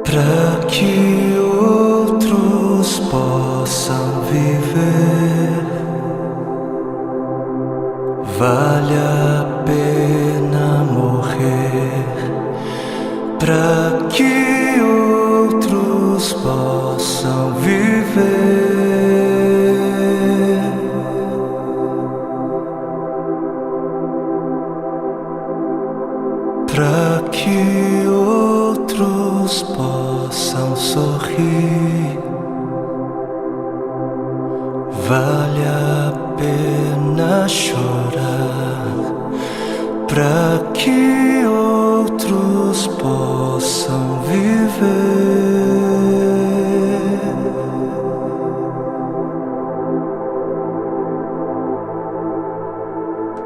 para que outros possam viver. Vale a pena morrer para que outros possam viver. Para que outros possam sorrir. Vale a pena chorar para que outros possam viver.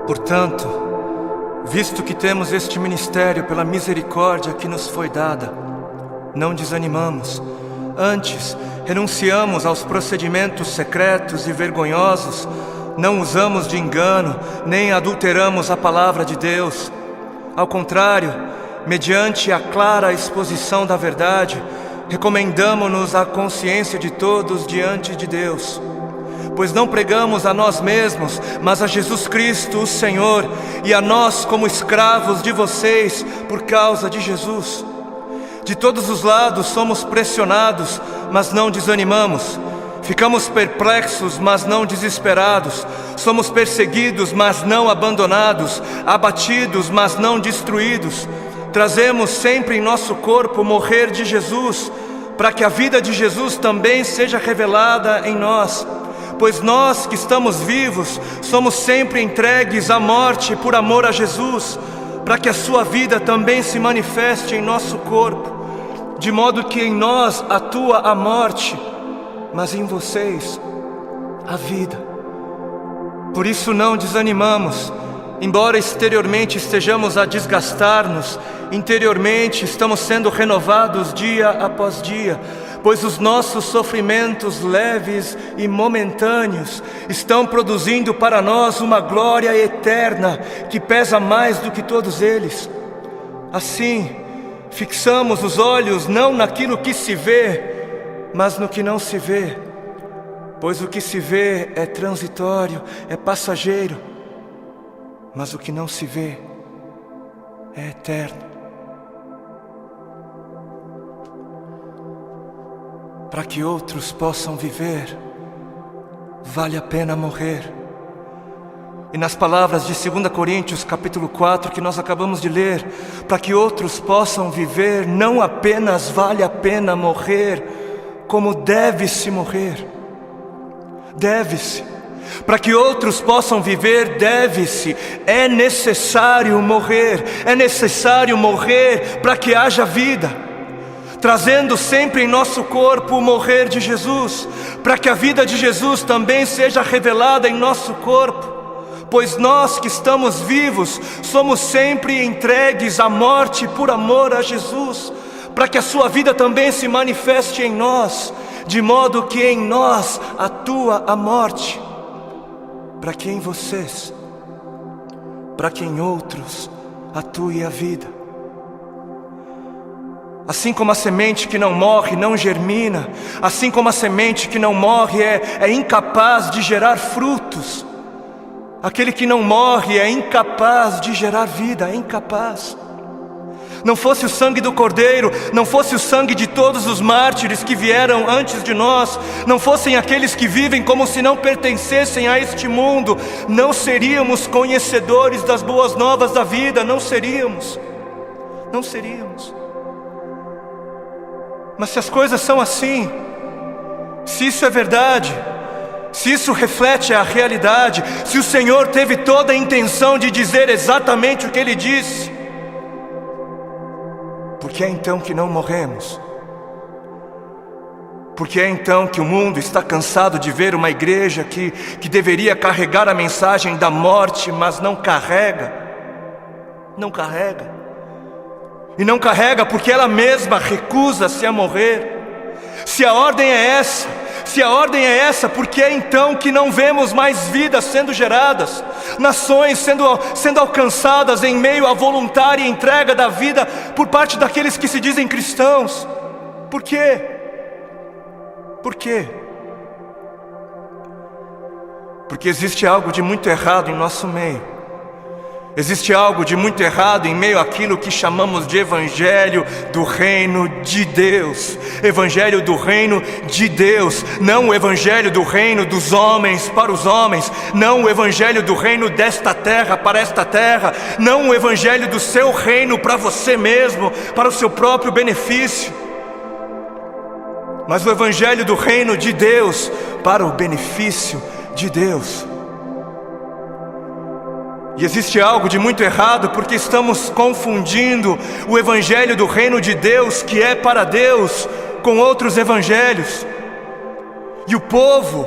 Portanto, visto que temos este ministério pela misericórdia que nos foi dada, não desanimamos. Antes, renunciamos aos procedimentos secretos e vergonhosos, não usamos de engano, nem adulteramos a palavra de Deus. Ao contrário, mediante a clara exposição da verdade, recomendamo-nos à consciência de todos diante de Deus. Pois não pregamos a nós mesmos, mas a Jesus Cristo, o Senhor, e a nós como escravos de vocês por causa de Jesus. De todos os lados somos pressionados, mas não desanimamos. Ficamos perplexos, mas não desesperados. Somos perseguidos, mas não abandonados. Abatidos, mas não destruídos. Trazemos sempre em nosso corpo o morrer de Jesus, para que a vida de Jesus também seja revelada em nós. Pois nós que estamos vivos, somos sempre entregues à morte por amor a Jesus, para que a sua vida também se manifeste em nosso corpo. De modo que em nós atua a morte, mas em vocês a vida. Por isso não desanimamos. Embora exteriormente estejamos a desgastar-nos, interiormente estamos sendo renovados dia após dia, pois os nossos sofrimentos leves e momentâneos estão produzindo para nós uma glória eterna que pesa mais do que todos eles. Assim, fixamos os olhos não naquilo que se vê, mas no que não se vê, pois o que se vê é transitório, é passageiro, mas o que não se vê é eterno. Para que outros possam viver, vale a pena morrer. E nas palavras de 2 Coríntios capítulo 4 que nós acabamos de ler, para que outros possam viver, não apenas vale a pena morrer, como deve-se morrer. Deve-se. Para que outros possam viver, deve-se. É necessário morrer. É necessário morrer para que haja vida. Trazendo sempre em nosso corpo o morrer de Jesus, para que a vida de Jesus também seja revelada em nosso corpo. Pois nós que estamos vivos, somos sempre entregues à morte por amor a Jesus, para que a sua vida também se manifeste em nós, de modo que em nós atua a morte, para que em vocês, para que em outros atue a vida. Assim como a semente que não morre não germina, assim como a semente que não morre é incapaz de gerar frutos, aquele que não morre é incapaz de gerar vida, é incapaz. Não fosse o sangue do Cordeiro, não fosse o sangue de todos os mártires que vieram antes de nós, não fossem aqueles que vivem como se não pertencessem a este mundo, não seríamos conhecedores das boas novas da vida, não seríamos. Mas se as coisas são assim, se isso é verdade, se isso reflete a realidade, se o Senhor teve toda a intenção de dizer exatamente o que Ele disse, por que é então que não morremos? Por que é então que o mundo está cansado de ver uma igreja que deveria carregar a mensagem da morte, mas não carrega? Não carrega. E não carrega porque ela mesma recusa-se a morrer. Se a ordem é essa, por que é então que não vemos mais vidas sendo geradas? Nações sendo alcançadas em meio à voluntária entrega da vida por parte daqueles que se dizem cristãos? Por quê? Por quê? Porque existe algo de muito errado em nosso meio. Existe algo de muito errado em meio àquilo que chamamos de Evangelho do Reino de Deus. Evangelho do Reino de Deus. Não o Evangelho do Reino dos homens para os homens. Não o Evangelho do Reino desta terra para esta terra. Não o Evangelho do seu reino para você mesmo, para o seu próprio benefício. Mas o Evangelho do Reino de Deus para o benefício de Deus. E existe algo de muito errado porque estamos confundindo o Evangelho do Reino de Deus, que é para Deus, com outros evangelhos. E o povo,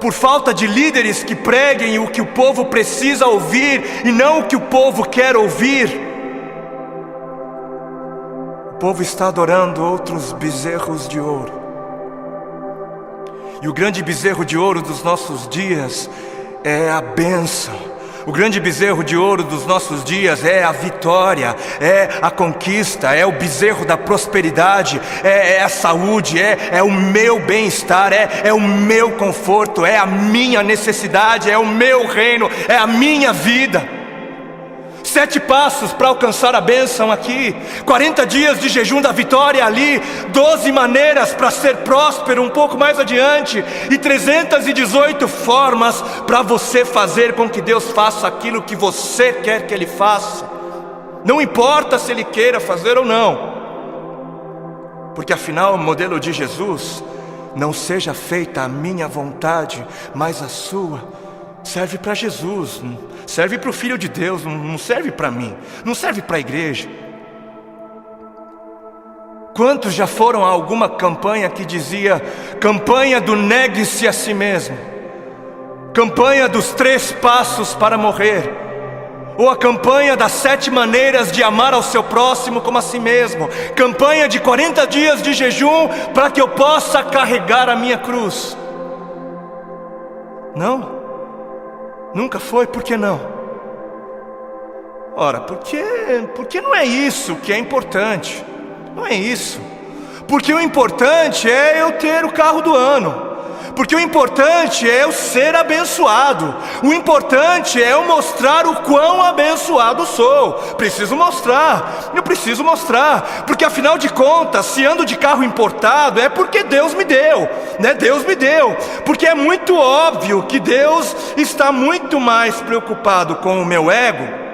por falta de líderes que preguem o que o povo precisa ouvir e não o que o povo quer ouvir, o povo está adorando outros bezerros de ouro. E o grande bezerro de ouro dos nossos dias é a bênção. O grande bezerro de ouro dos nossos dias é a vitória, é a conquista, é o bezerro da prosperidade, é a saúde, é o meu bem-estar, é o meu conforto, é a minha necessidade, é o meu reino, é a minha vida. 7 passos para alcançar a bênção aqui, 40 dias de jejum da vitória ali, 12 maneiras para ser próspero um pouco mais adiante, e 318 formas para você fazer com que Deus faça aquilo que você quer que Ele faça. Não importa se Ele queira fazer ou não, porque afinal o modelo de Jesus, não seja feita a minha vontade, mas a sua, serve para Jesus, serve para o Filho de Deus, não serve para mim, não serve para a igreja. Quantos já foram a alguma campanha que dizia: campanha do negue-se a si mesmo, campanha dos 3 passos para morrer, ou a campanha das 7 maneiras de amar ao seu próximo como a si mesmo, campanha de 40 dias de jejum para que eu possa carregar a minha cruz? Não? Nunca foi? Por que não? Ora, porque não é isso que é importante. Não é isso. Porque o importante é eu ter o carro do ano. Porque o importante é eu ser abençoado. O importante é eu mostrar o quão abençoado sou. Preciso mostrar. Eu preciso mostrar. Porque afinal de contas, se ando de carro importado, é porque Deus me deu, né? Deus me deu. Porque é muito óbvio que Deus está muito mais preocupado com o meu ego.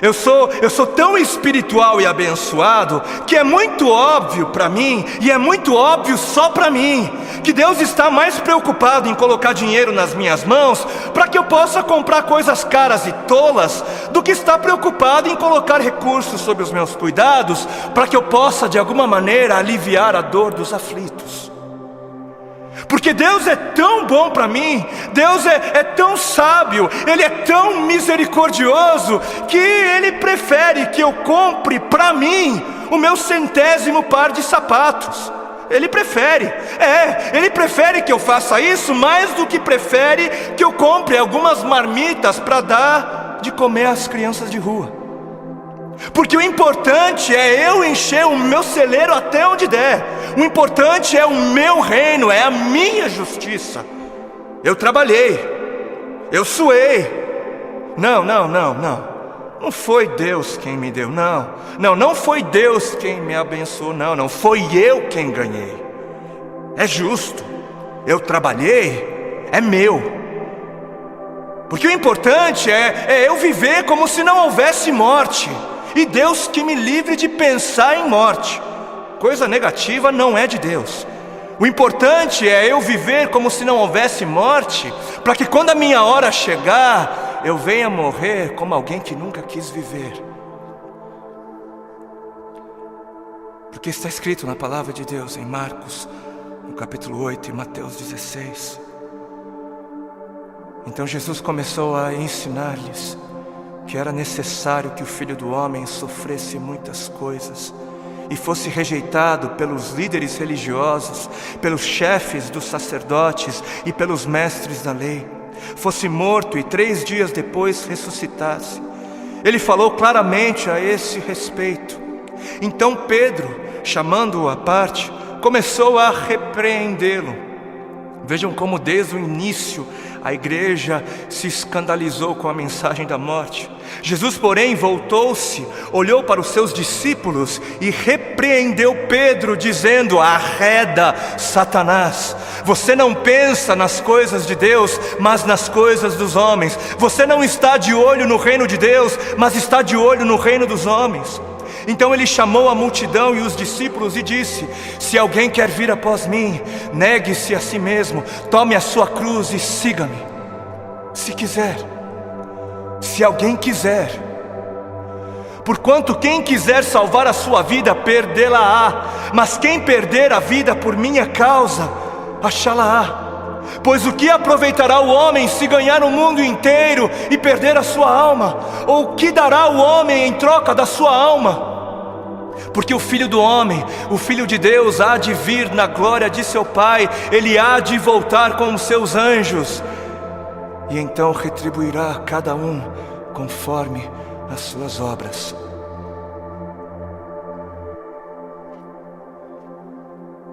Eu sou tão espiritual e abençoado que é muito óbvio para mim, e é muito óbvio só para mim, que Deus está mais preocupado em colocar dinheiro nas minhas mãos para que eu possa comprar coisas caras e tolas, do que está preocupado em colocar recursos sob os meus cuidados para que eu possa de alguma maneira aliviar a dor dos aflitos. Porque Deus é tão bom para mim, Deus é tão sábio, Ele é tão misericordioso, que Ele prefere que eu compre para mim o meu 100º par de sapatos. Ele prefere, Ele prefere que eu faça isso mais do que prefere que eu compre algumas marmitas para dar de comer às crianças de rua. Porque o importante é eu encher o meu celeiro até onde der. O importante é o meu reino, é a minha justiça. Eu trabalhei, eu suei. Não foi Deus quem me deu, não foi Deus quem me abençoou, não foi eu quem ganhei. É justo, eu trabalhei, é meu. Porque o importante é eu viver como se não houvesse morte. E Deus que me livre de pensar em morte. Coisa negativa não é de Deus. O importante é eu viver como se não houvesse morte, para que quando a minha hora chegar, eu venha morrer como alguém que nunca quis viver. Porque está escrito na palavra de Deus em Marcos, no capítulo 8 e Mateus 16. Então Jesus começou a ensinar-lhes que era necessário que o Filho do Homem sofresse muitas coisas e fosse rejeitado pelos líderes religiosos, pelos chefes dos sacerdotes e pelos mestres da lei, fosse morto e 3 dias depois ressuscitasse. Ele falou claramente a esse respeito. Então Pedro chamando-o à parte, começou a repreendê-lo. Vejam como desde o início a igreja se escandalizou com a mensagem da morte. Jesus, porém, voltou-se, olhou para os seus discípulos e repreendeu Pedro, dizendo: arreda, Satanás, você não pensa nas coisas de Deus, mas nas coisas dos homens. Você não está de olho no reino de Deus, mas está de olho no reino dos homens. Então ele chamou a multidão e os discípulos e disse: se alguém quer vir após mim, negue-se a si mesmo, tome a sua cruz e siga-me. Se quiser, se alguém quiser. Porquanto quem quiser salvar a sua vida, perdê-la-á, mas quem perder a vida por minha causa, achá-la-á. Pois o que aproveitará o homem se ganhar o mundo inteiro e perder a sua alma? Ou o que dará o homem em troca da sua alma? Porque o Filho do Homem, o Filho de Deus, há de vir na glória de seu Pai, ele há de voltar com os seus anjos, e então retribuirá a cada um conforme as suas obras.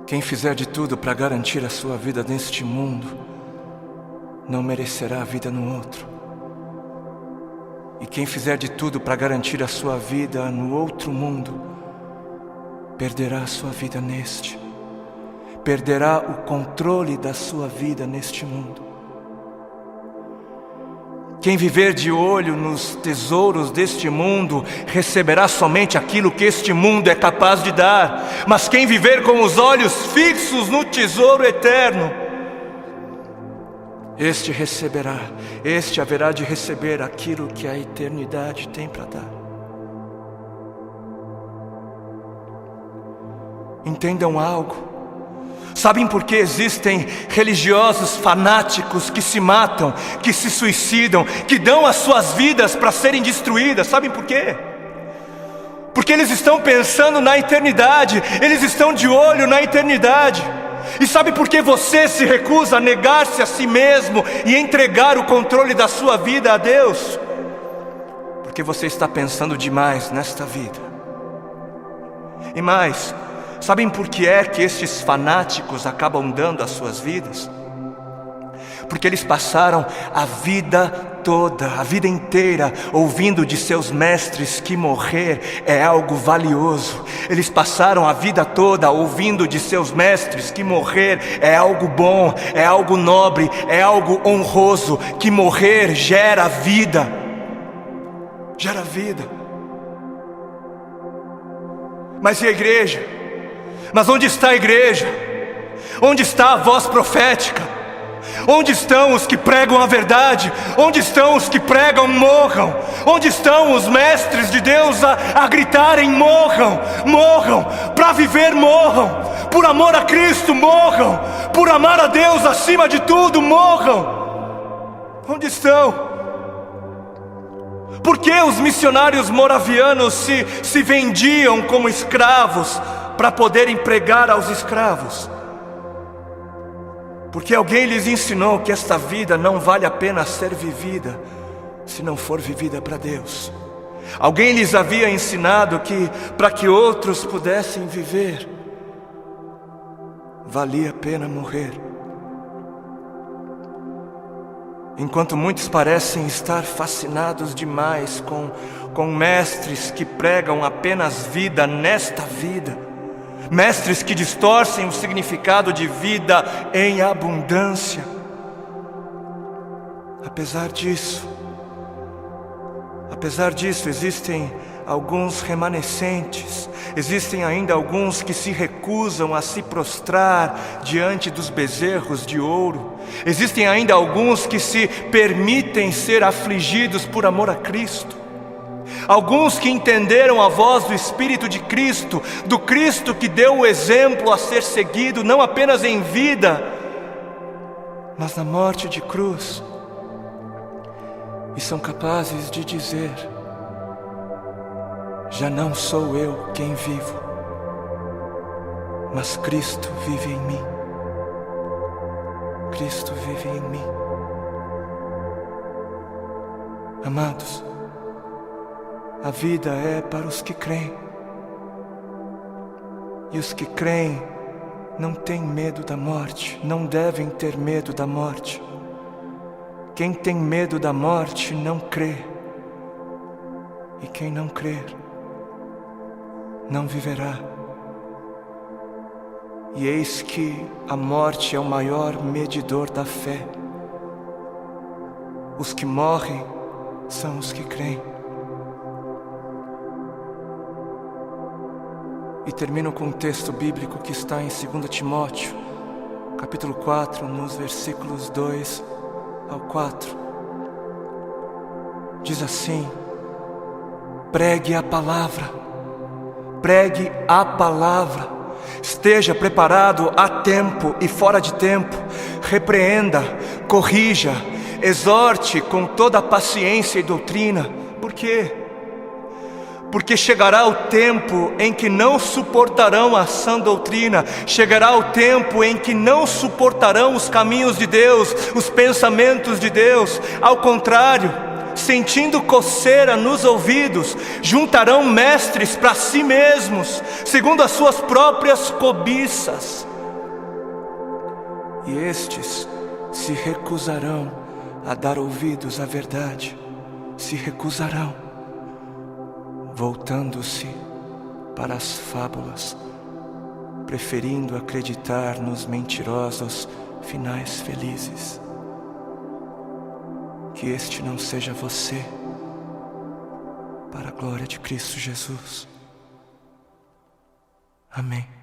Quem fizer de tudo para garantir a sua vida neste mundo, não merecerá a vida no outro. E quem fizer de tudo para garantir a sua vida no outro mundo, perderá a sua vida neste. Perderá o controle da sua vida neste mundo. Quem viver de olho nos tesouros deste mundo, receberá somente aquilo que este mundo é capaz de dar. Mas quem viver com os olhos fixos no tesouro eterno, este receberá, este haverá de receber aquilo que a eternidade tem para dar. Entendam algo. Sabem por que existem religiosos fanáticos que se matam, que se suicidam, que dão as suas vidas para serem destruídas? Sabem por quê? Porque eles estão pensando na eternidade, eles estão de olho na eternidade. E sabe por que você se recusa a negar-se a si mesmo e entregar o controle da sua vida a Deus? Porque você está pensando demais nesta vida. E mais, sabem por que é que estes fanáticos acabam dando as suas vidas? Porque eles passaram a vida toda, a vida inteira, ouvindo de seus mestres que morrer é algo valioso. Eles passaram a vida toda ouvindo de seus mestres que morrer é algo bom, é algo nobre, é algo honroso, que morrer gera vida. Gera vida. Mas e a igreja? Mas onde está a igreja? Onde está a voz profética? Onde estão os que pregam a verdade? Onde estão os que pregam morram? Onde estão os mestres de Deus a gritarem morram? Morram, para viver morram, por amor a Cristo morram, por amar a Deus acima de tudo morram. Onde estão? Por que os missionários moravianos se vendiam como escravos para poderem pregar aos escravos? Porque alguém lhes ensinou que esta vida não vale a pena ser vivida se não for vivida para Deus. Alguém lhes havia ensinado que para que outros pudessem viver, valia a pena morrer. Enquanto muitos parecem estar fascinados demais com mestres que pregam apenas vida nesta vida, mestres que distorcem o significado de vida em abundância. Apesar disso, existem alguns remanescentes, existem ainda alguns que se recusam a se prostrar diante dos bezerros de ouro, existem ainda alguns que se permitem ser afligidos por amor a Cristo. Alguns que entenderam a voz do Espírito de Cristo, do Cristo que deu o exemplo a ser seguido, não apenas em vida, mas na morte de cruz, e são capazes de dizer: já não sou eu quem vivo, mas Cristo vive em mim. Cristo vive em mim. Amados, a vida é para os que creem. E os que creem não têm medo da morte, não devem ter medo da morte. Quem tem medo da morte não crê. E quem não crer, não viverá. E eis que a morte é o maior medidor da fé. Os que morrem são os que creem. E termino com um texto bíblico que está em 2 Timóteo, capítulo 4, nos versículos 2 ao 4. Diz assim: pregue a palavra, pregue a palavra, esteja preparado a tempo e fora de tempo, repreenda, corrija, exorte com toda a paciência e doutrina. Por quê? Porque chegará o tempo em que não suportarão a sã doutrina, chegará o tempo em que não suportarão os caminhos de Deus, os pensamentos de Deus. Ao contrário, sentindo coceira nos ouvidos, juntarão mestres para si mesmos, segundo as suas próprias cobiças. E estes se recusarão a dar ouvidos à verdade, se recusarão, voltando-se para as fábulas, preferindo acreditar nos mentirosos finais felizes. Que este não seja você, para a glória de Cristo Jesus. Amém.